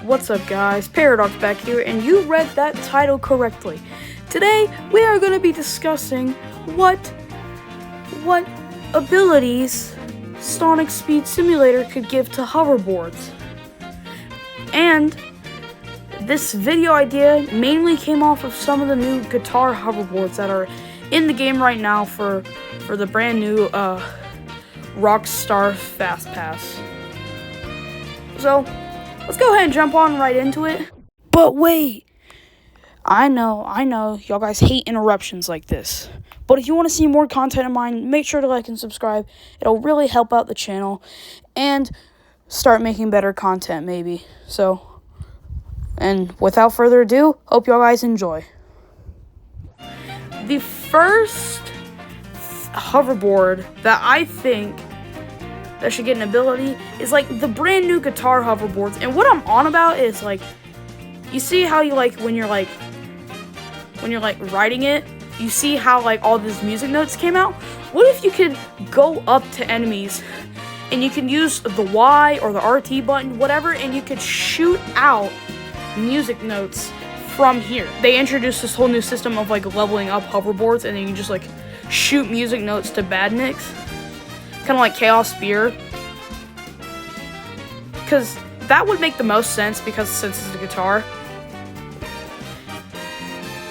What's up, guys? Paradox back here, and you read that title correctly. Today, we are going to be discussing what abilities Sonic Speed Simulator could give to hoverboards. And this video idea mainly came off of some of the new guitar hoverboards that are in the game right now for the brand new Rockstar Fast Pass. So, let's go ahead and jump on right into it. But wait, I know, y'all guys hate interruptions like this. But if you want to see more content of mine, make sure to like and subscribe. It'll really help out the channel and start making better content, maybe. So, and without further ado, hope y'all guys enjoy. The first hoverboard that I think that should get an ability is like the brand new guitar hoverboards. And what I'm on about is like, you see how you like when you're riding it, you see how like all these music notes came out? What if you could go up to enemies and you can use the Y or the RT button, whatever, and you could shoot out music notes from here? They introduced this whole new system of like leveling up hoverboards, and then you can just like shoot music notes to badniks. Kind of like Chaos Spear. Because that would make the most sense, because since it's a guitar.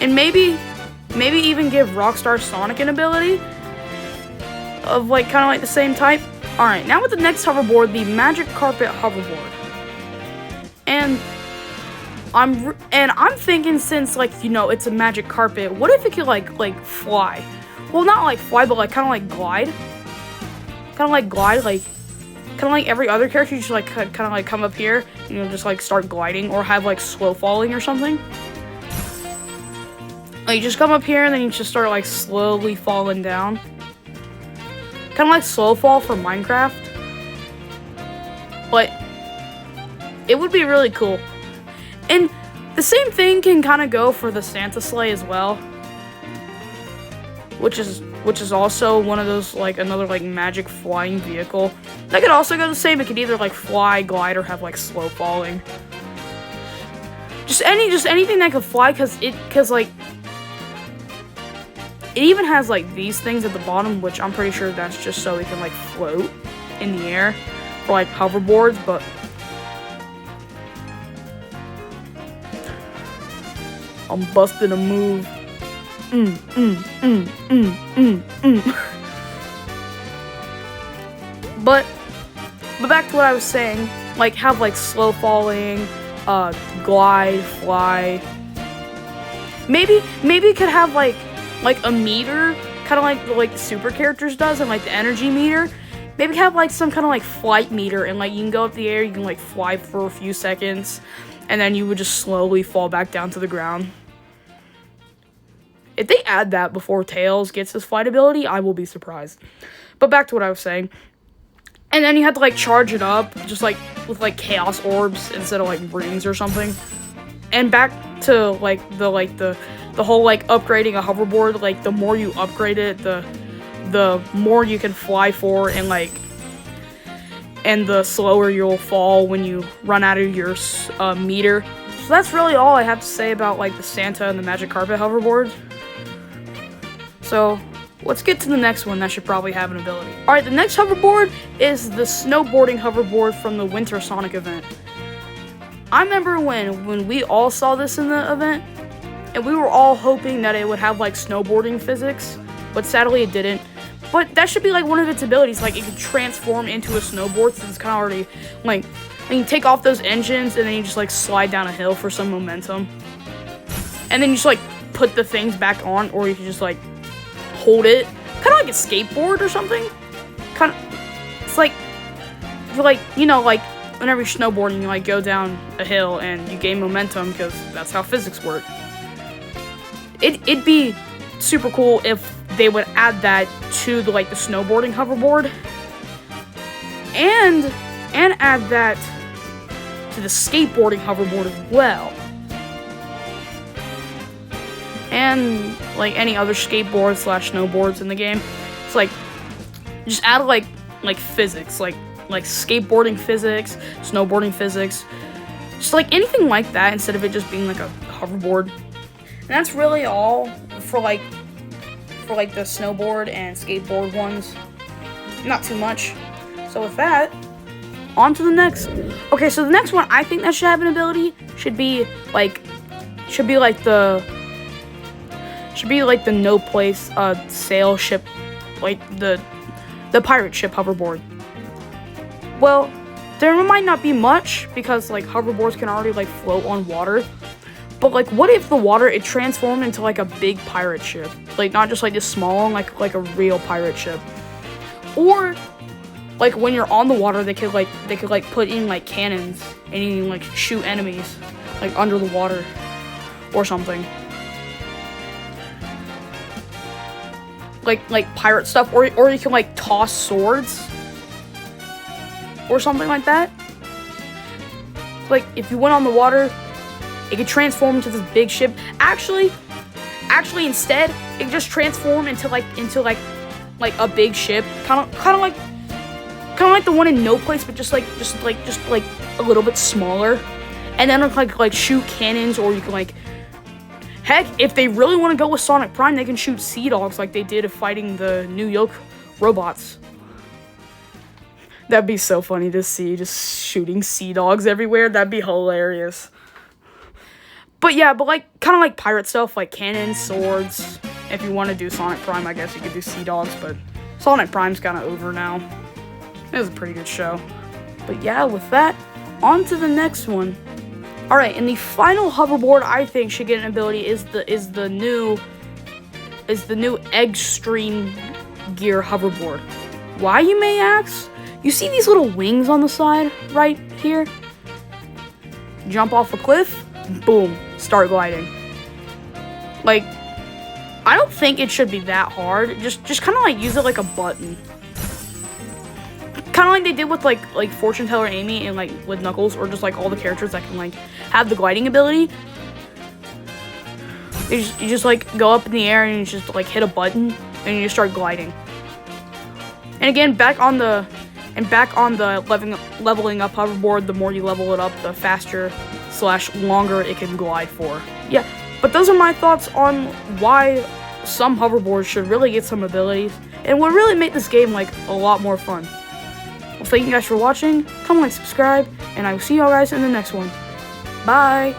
And maybe even give Rockstar Sonic an ability of like kind of like the same type. Alright, now with the next hoverboard, the Magic Carpet hoverboard. And I'm thinking, since like, you know, it's a magic carpet, what if it could like fly? Well, not like fly, but like kind of like glide. Kind of like every other character. You just like kind of like come up here, you know, just like start gliding, or have like slow falling or something. Like you just come up here and then you just start like slowly falling down. Kind of like slow fall for Minecraft. But it would be really cool. And the same thing can kind of go for the Santa sleigh as well. Which is also one of those, like, another, like, magic flying vehicle. That could also go the same. It could either, like, fly, glide, or have, like, slow falling. Just anything that could fly, because, like, it even has, like, these things at the bottom, which I'm pretty sure that's just so it can, like, float in the air for, like, hoverboards, but I'm busting a move. But back to what I was saying, like have like slow falling, glide, fly. Maybe it could have like a meter, kind of like the super characters does, and like the energy meter. Maybe have like some kind of like flight meter, and like you can go up the air, you can like fly for a few seconds, and then you would just slowly fall back down to the ground. If they add that before Tails gets his flight ability, I will be surprised. But back to what I was saying. And then you have to like charge it up, just like with like chaos orbs instead of like rings or something. And back to like the whole like upgrading a hoverboard. Like the more you upgrade it, the more you can fly for, and the slower you'll fall when you run out of your meter. So that's really all I have to say about like the Santa and the Magic Carpet hoverboard. So, let's get to the next one that should probably have an ability. Alright, the next hoverboard is the snowboarding hoverboard from the Winter Sonic event. I remember when we all saw this in the event, and we were all hoping that it would have like snowboarding physics, but sadly it didn't. But that should be like one of its abilities, like it could transform into a snowboard, since it's kind of already, like, you take off those engines and then you just like slide down a hill for some momentum. And then you just like put the things back on, or you can just like hold it, kind of like a skateboard or something. Kind of, it's like, you know, like whenever you're snowboarding, you like go down a hill and you gain momentum, because that's how physics work. It'd be super cool if they would add that to the snowboarding hoverboard, and add that to the skateboarding hoverboard as well. And like any other skateboard / snowboards in the game. It's like just add like physics, like skateboarding physics, snowboarding physics, Just like anything like that instead of it just being like a hoverboard. And that's really all for like the snowboard and skateboard ones. Not too much. So with that, on to the next. Okay, so the next one I think that should have an ability should be like the no place sail ship, like the pirate ship hoverboard. Well, there might not be much because like hoverboards can already like float on water. But like, what if the water it transformed into like a big pirate ship, like not just like this small one, like a real pirate ship, or like when you're on the water, they could put in like cannons and you can like shoot enemies like under the water or something, like pirate stuff, or you can like toss swords or something like that. Like if you went on the water, it could transform into this big ship. Actually, instead, it could just transform into like a big ship, kind of like the one in No Place, but just like a little bit smaller. And then like shoot cannons, or you can like, heck, if they really want to go with Sonic Prime, they can shoot sea dogs like they did fighting the New York robots. That'd be so funny to see, just shooting sea dogs everywhere. That'd be hilarious. But yeah, but like kind of like pirate stuff, like cannons, swords. If you want to do Sonic Prime, I guess you could do sea dogs, but Sonic Prime's kind of over now. It was a pretty good show. But yeah, with that, on to the next one. All right, and the final hoverboard I think should get an ability is the new Extreme Gear hoverboard. Why, you may ask? You see these little wings on the side right here? Jump off a cliff, boom, start gliding. Like, I don't think it should be that hard. Just kind of like use it like a button. Kind of like they did with like Fortune Teller Amy and like with Knuckles, or just like all the characters that can like have the gliding ability. You just like go up in the air and you just like hit a button and you just start gliding. And again, back on the leveling up hoverboard, the more you level it up, the faster / longer it can glide for. Yeah, but those are my thoughts on why some hoverboards should really get some abilities and would really make this game like a lot more fun. Well, thank you guys for watching. Comment, like, subscribe, and I will see y'all guys in the next one. Bye!